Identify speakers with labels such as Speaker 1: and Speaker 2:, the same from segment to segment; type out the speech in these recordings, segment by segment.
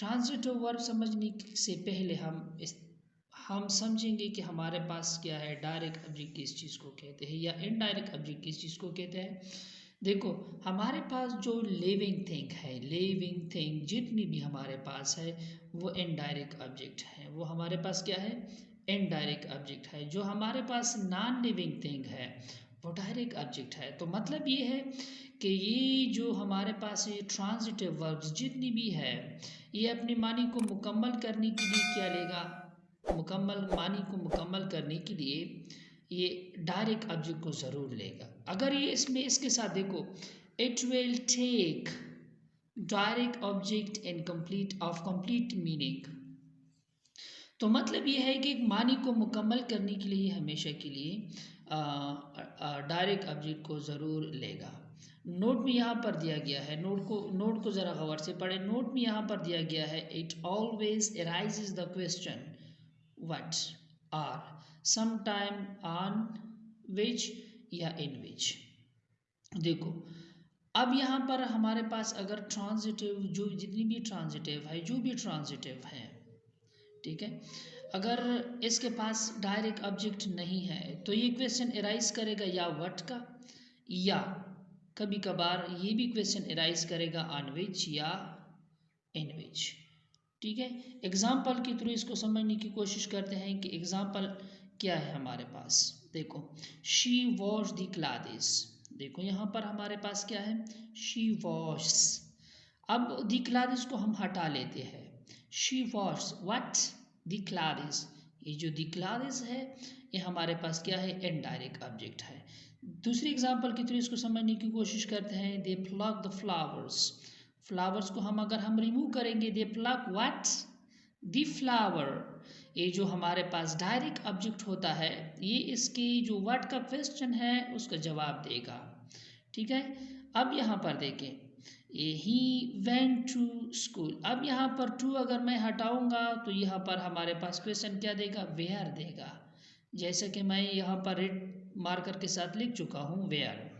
Speaker 1: Transitive verb समझने से पहले हम समझेंगे कि हमारे पास क्या है, डायरेक्ट ऑब्जेक्ट किस चीज़ को कहते हैं या इनडायरेक्ट ऑब्जेक्ट किस चीज़ को कहते हैं। देखो, हमारे पास जो लिविंग थिंग है, लिविंग थिंग जितनी भी हमारे पास है वो इनडायरेक्ट ऑब्जेक्ट है। वो हमारे पास क्या है, इनडायरेक्ट ऑब्जेक्ट है। जो हमारे पास नॉन लिविंग थिंग है वो डायरेक्ट ऑब्जेक्ट है। तो मतलब ये है कि ये जो हमारे पास ये ट्रांजिटिव वर्ब्स जितनी भी है, ये अपनी मानी को मुकम्मल करने के लिए क्या लेगा, मानी को मुकम्मल करने के लिए ये डायरेक्ट ऑब्जेक्ट को ज़रूर लेगा। अगर ये इसमें इसके साथ देखो, it will take direct object in complete meaning, तो मतलब ये है कि एक मानी को मुकम्मल करने के लिए हमेशा के लिए डायरेक्ट ऑब्जेक्ट को ज़रूर लेगा। नोट में यहाँ पर दिया गया है, नोट को ज़रा गौर से पढ़े। नोट में यहाँ पर दिया गया है, it always arises the question what are, sometime on which या इन विच। देखो, अब यहाँ पर हमारे पास अगर ट्रांजिटिव जो जितनी भी ट्रांजिटिव है, जो भी ट्रांजिटिव है, ठीक है, अगर इसके पास डायरेक्ट ऑब्जेक्ट नहीं है तो ये क्वेश्चन एराइज करेगा या व्हाट का, या कभी कभार ये भी क्वेश्चन एराइज करेगा ऑन विच या इन विच। ठीक है, एग्जाम्पल के थ्रू इसको समझने की कोशिश करते हैं कि एग्जाम्पल क्या है हमारे पास। देखो, शी वॉश द क्लॉथ्स। देखो यहाँ पर हमारे पास क्या है, शी वॉश। अब द क्लॉथ्स को हम हटा लेते हैं, she wash what the clothes. ये जो द क्लॉथ्स है ये हमारे पास क्या है, इनडायरेक्ट ऑब्जेक्ट है। दूसरी एग्जाम्पल के थ्रू इसको समझने की कोशिश करते हैं, दे प्लक द फ्लावर्स। फ्लावर्स को अगर हम रिमूव करेंगे, दे प्लक व्हाट द फ्लावर। ये जो हमारे पास डायरेक्ट ऑब्जेक्ट होता है ये इसकी जो व्हाट का क्वेश्चन है उसका जवाब देगा। ठीक है, अब यहाँ पर देखें, ही वेंट टू स्कूल। अब यहाँ पर टू अगर मैं हटाऊंगा तो यहाँ पर हमारे पास क्वेश्चन क्या देगा, वेयर देगा। जैसे कि मैं यहाँ पर रेड मार्कर के साथ लिख चुका हूँ वेयर,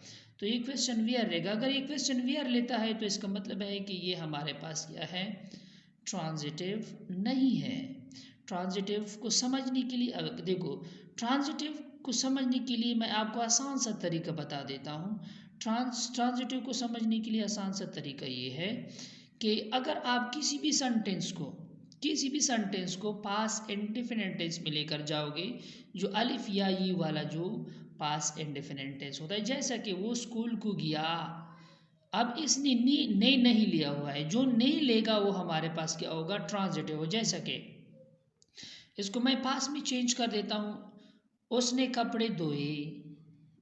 Speaker 1: तो ये क्वेश्चन वेयर रहेगा। अगर ये क्वेश्चन वेयर लेता है तो इसका मतलब है कि ये हमारे पास क्या है, ट्रांजिटिव नहीं है। ट्रांजिटिव को समझने के लिए देखो, ट्रांजिटिव को समझने के लिए मैं आपको आसान सा तरीका बता देता हूँ। ट्रांजिटिव को समझने के लिए आसान सा तरीका ये है कि अगर आप किसी भी सेंटेंस को पास इंडेफिनिट टेंस में लेकर जाओगे, जो अलिफ या ये वाला जो पास इंडेफिनिट टेंस होता है, जैसा कि वो स्कूल को गया, अब इसने ने नहीं लिया हुआ है, जो नहीं लेगा वो हमारे पास क्या होगा, ट्रांजिटिव हो। जैसा कि इसको मैं पास में चेंज कर देता हूँ, उसने कपड़े धोए।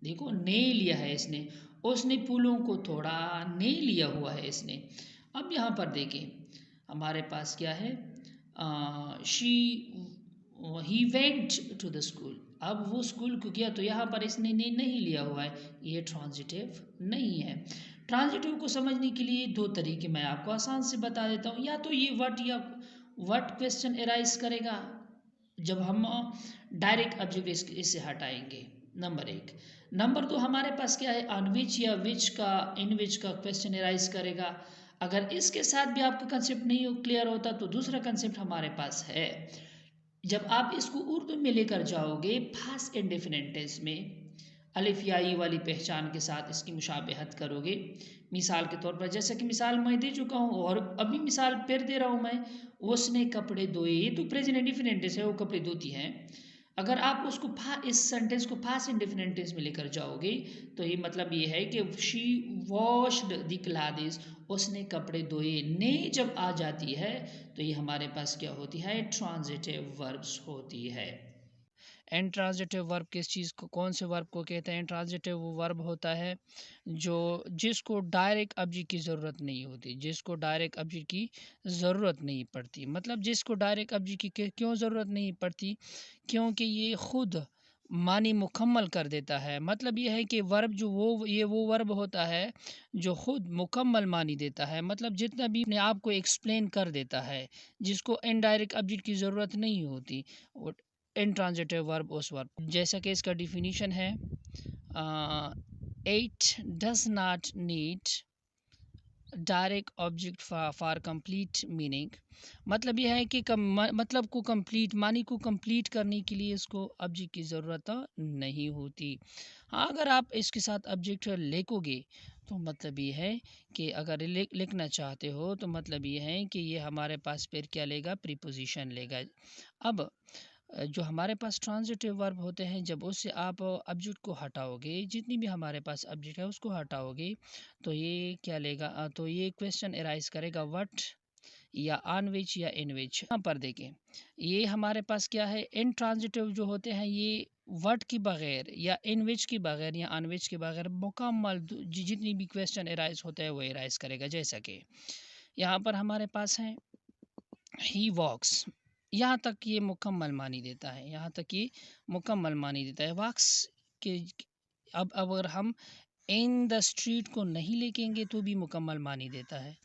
Speaker 1: देखो, ने लिया है इसने, उसने फूलों को तोड़ा, ने लिया हुआ है इसने। अब यहाँ पर देखें हमारे पास क्या है, he went to the school. अब वो स्कूल को गया, तो यहाँ पर इसने ने नहीं लिया हुआ है, ये ट्रांजिटिव नहीं है। ट्रांजिटिव को समझने के लिए दो तरीके मैं आपको आसान से बता देता हूँ। या तो ये व्हाट क्वेश्चन एराइज करेगा जब हम डायरेक्ट ऑब्जेक्ट इससे हटाएंगे, नंबर एक। नंबर दो, हमारे पास क्या है, ऑन विच या विच का, इन विच का क्वेश्चन एराइज करेगा। अगर इसके साथ भी आपका कंसेप्ट नहीं क्लियर होता तो दूसरा कंसेप्ट हमारे पास है, जब आप इसको उर्दू में लेकर जाओगे पास्ट इंडेफिनिट टेंस में, अलिफ या ई वाली पहचान के साथ इसकी मुशाबहत करोगे। मिसाल के तौर पर, जैसे कि मिसाल मैं दे चुका हूँ और अभी मिसाल फिर दे रहा हूँ मैं, उसने कपड़े धोए, ये तो प्रेजेंट इंडेफिनिट टेंस है, वो कपड़े धोती हैं। अगर आप उसको इस सेंटेंस को पास्ट इंडेफिनिट टेंस में लेकर जाओगे तो ये मतलब ये है कि शी वॉश्ड द क्लॉथ्स, उसने कपड़े धोए। ने जब आ जाती है तो ये हमारे पास क्या होती है, ट्रांजिटिव वर्ब्स होती है। इंट्रांजिटिव वर्ब किस चीज़ को, कौन से वर्ब को कहते हैं, इंट्रांजिटिव वो वर्ब होता है जिसको डायरेक्ट ऑब्जेक्ट की ज़रूरत नहीं होती, जिसको डायरेक्ट ऑब्जेक्ट की ज़रूरत नहीं पड़ती। मतलब जिसको डायरेक्ट ऑब्जेक्ट की क्यों ज़रूरत नहीं पड़ती, क्योंकि ये खुद मानी मुकम्मल कर देता है। मतलब ये है कि वर्ब जो वो वर्ब होता है जो खुद मुकम्मल मानी देता है, मतलब जितना भी अपने आप को एक्सप्लेन कर देता है, जिसको इनडायरेक्ट ऑब्जेक्ट की ज़रूरत नहीं होती। इंट्रांजिटिव वर्ब उस वर्ब, जैसा कि इसका डिफिनीशन है, it does not need direct object for complete meaning, मतलब यह है कि मतलब को कंप्लीट मानी को कंप्लीट करने के लिए इसको ऑब्जेक्ट की ज़रूरत नहीं होती। हाँ, अगर आप इसके साथ ऑब्जेक्ट लिखोगे तो मतलब ये है कि अगर लिखना चाहते हो तो मतलब ये है कि ये हमारे पास फिर क्या लेगा, प्रीपोजिशन लेगा। अब जो हमारे पास ट्रांजिटिव वर्ब होते हैं, जब उससे आप ऑब्जेक्ट को हटाओगे, जितनी भी हमारे पास ऑब्जेक्ट है उसको हटाओगे, तो ये क्या लेगा, तो ये क्वेश्चन एराइज करेगा व्हाट या ऑन विच या इन विच। यहाँ पर देखें, ये हमारे पास क्या है, इन ट्रांजिटिव जो होते हैं ये व्हाट के बगैर या इन विच के बगैर या ऑन विच के बगैर मुकम्मल जितनी भी क्वेश्चन एराइज होते हैं वो एराइज करेगा। जैसा कि यहाँ पर हमारे पास है ही वॉक्स, यहाँ तक ये मुकम्मल मानी देता है, यहाँ तक ये मुकम्मल मानी देता है वॉक्स के। अब अगर हम इन द स्ट्रीट को नहीं लिखेंगे तो भी मुकम्मल मानी देता है।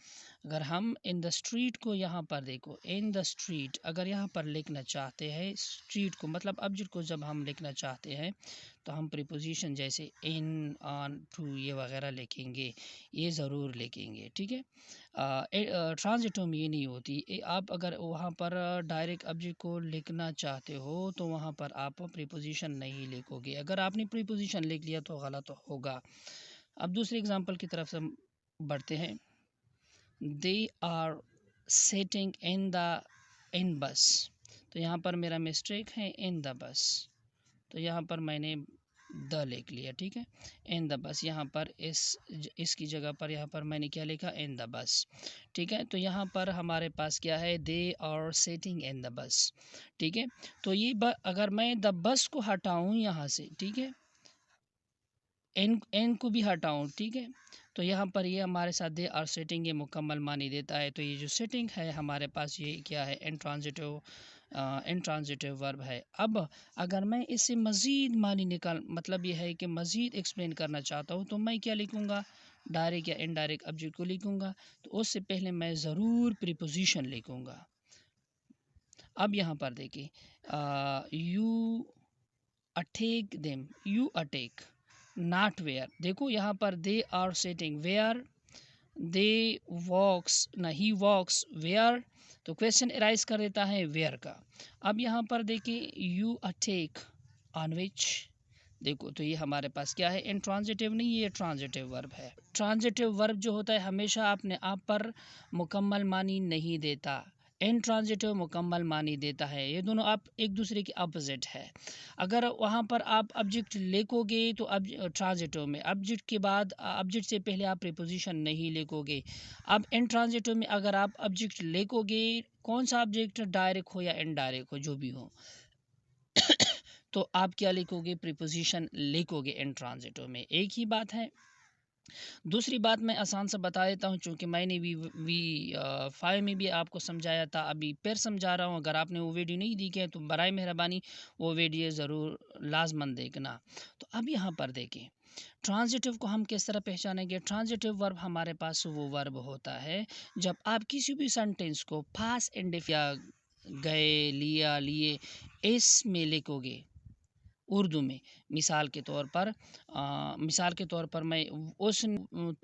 Speaker 1: अगर हम इन द स्ट्रीट को, यहाँ पर देखो इन द स्ट्रीट, अगर यहाँ पर लिखना चाहते हैं स्ट्रीट को मतलब ऑब्जेक्ट को जब हम लिखना चाहते हैं तो हम प्रीपोजिशन जैसे इन, ऑन, टू ये वगैरह लिखेंगे, ये ज़रूर लिखेंगे, ठीक है। ट्रांजिटिव में ये नहीं होती। आप अगर वहाँ पर डायरेक्ट ऑब्जेक्ट को लिखना चाहते हो तो वहाँ पर आप प्रीपोजिशन नहीं लिखोगे। अगर आपने प्रीपोजिशन लिख लिया तो गलत होगा। अब दूसरे एग्जांपल की तरफ से हम बढ़ते हैं। दे आर सिटिंग इन बस, तो यहाँ पर मेरा मिस्टेक है इन द बस, तो यहाँ पर मैंने द लिख लिया, ठीक है। इन द बस, यहाँ पर इसकी जगह पर यहाँ पर मैंने क्या लिखा, इन द बस, ठीक है। तो यहाँ पर हमारे पास क्या है, they are sitting in the bus, ठीक है। तो ये अगर मैं द बस को हटाऊँ यहाँ से, ठीक है, एन को भी हटाऊँ, ठीक है, तो यहाँ पर ये हमारे साथ दे आर सिटिंग ये मुकम्मल मानी देता है। तो ये जो सिटिंग है हमारे पास ये क्या है, इंट्रांजिटिव वर्ब है। अब अगर मैं इससे मज़ीद मानी निकाल, मतलब ये है कि मज़ीद एक्सप्लेन करना चाहता हूँ तो मैं क्या लिखूँगा, डायरेक्ट या इनडायरेक्ट ऑब्जेक्ट को लिखूँगा। तो उससे पहले मैं ज़रूर प्रीपोजिशन लिखूँगा। अब यहाँ पर देखिए, you attack them, you attack not where, देखो यहाँ पर they are sitting where, they walks ना ही वॉक्स वेयर, तो क्वेश्चन एराइज कर देता है वेयर का। अब यहाँ पर देखिए यू अटेक ऑन विच, देखो तो ये हमारे पास क्या है, इंट्रांजिटिव नहीं, ये ट्रांजिटिव वर्ब है। ट्रांजिटिव वर्ब जो होता है हमेशा अपने आप पर मुकम्मल मानी नहीं देता, इंट्रांजिटिव मुकम्मल मानी देता है। ये दोनों आप एक दूसरे के अपोजिट है। अगर वहाँ पर आप ऑब्जेक्ट लिखोगे तो अब ट्रांजिटिव में ऑब्जेक्ट के बाद ऑब्जेक्ट से पहले आप प्रीपोजिशन नहीं लिखोगे। अब इंट्रांजिटिव में अगर आप ऑब्जेक्ट लिखोगे, कौन सा ऑब्जेक्ट, डायरेक्ट हो या इनडायरेक्ट हो, जो भी हो, तो आप क्या लिखोगे, प्रीपोजिशन लिखोगे इंट्रांजिटिव में। एक ही बात है। दूसरी बात मैं आसान से बता देता हूँ, चूँकि मैंने वी5 में भी आपको समझाया था, अभी फिर समझा रहा हूँ। अगर आपने वो वीडियो नहीं देखी है तो बराए मेहरबानी वो वीडियो ज़रूर लाजमन देखना। तो अब यहाँ पर देखें ट्रांजिटिव को हम किस तरह पहचानेंगे। ट्रांजिटिव वर्ब हमारे पास वो वर्ब होता है जब आप किसी भी सेंटेंस को पास्ट इंडेफिनिट या गए, लिया, लिए इसमें लिखोगे उर्दू में। मिसाल के तौर पर मैं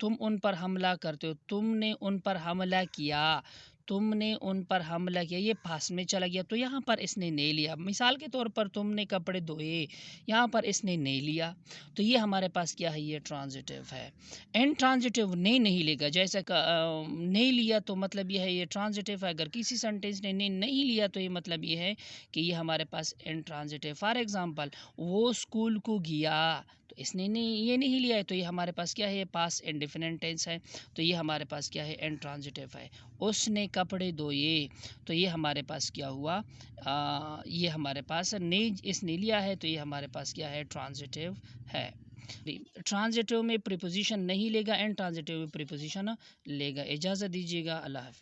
Speaker 1: तुम उन पर हमला करते हो, तुमने उन पर हमला किया, तुमने उन पर हमला किया, ये पास में चला गया तो यहाँ पर इसने नहीं लिया। मिसाल के तौर पर तुमने कपड़े धोए, यहाँ पर इसने नहीं लिया, तो ये हमारे पास क्या है, ये ट्रांजिटिव है। इंट्रांजिटिव ने नहीं लेगा, जैसे नहीं लिया तो मतलब ये है ये ट्रांजिटिव है। अगर किसी सेंटेंस ने नहीं लिया तो ये मतलब ये है कि ये हमारे पास इंट्रांजिटिव। फॉर एग्जांपल वो स्कूल को गया, तो इसने नहीं, ये नहीं लिया है, तो ये हमारे पास क्या है, ये पास्ट इंडेफिनिट टेंस है, तो ये हमारे पास क्या है, इंट्रांजिटिव है। उसने कपड़े धोए, तो ये हमारे पास क्या हुआ, ये हमारे पास ने इसने लिया है, तो ये हमारे पास क्या है, ट्रांजिटिव है। ट्रांजिटिव में प्रीपोजिशन नहीं लेगा, इंट्रांजिटिव में प्रीपोजिशन लेगा। इजाज़त दीजिएगा, अल्लाह हाफ़िज़।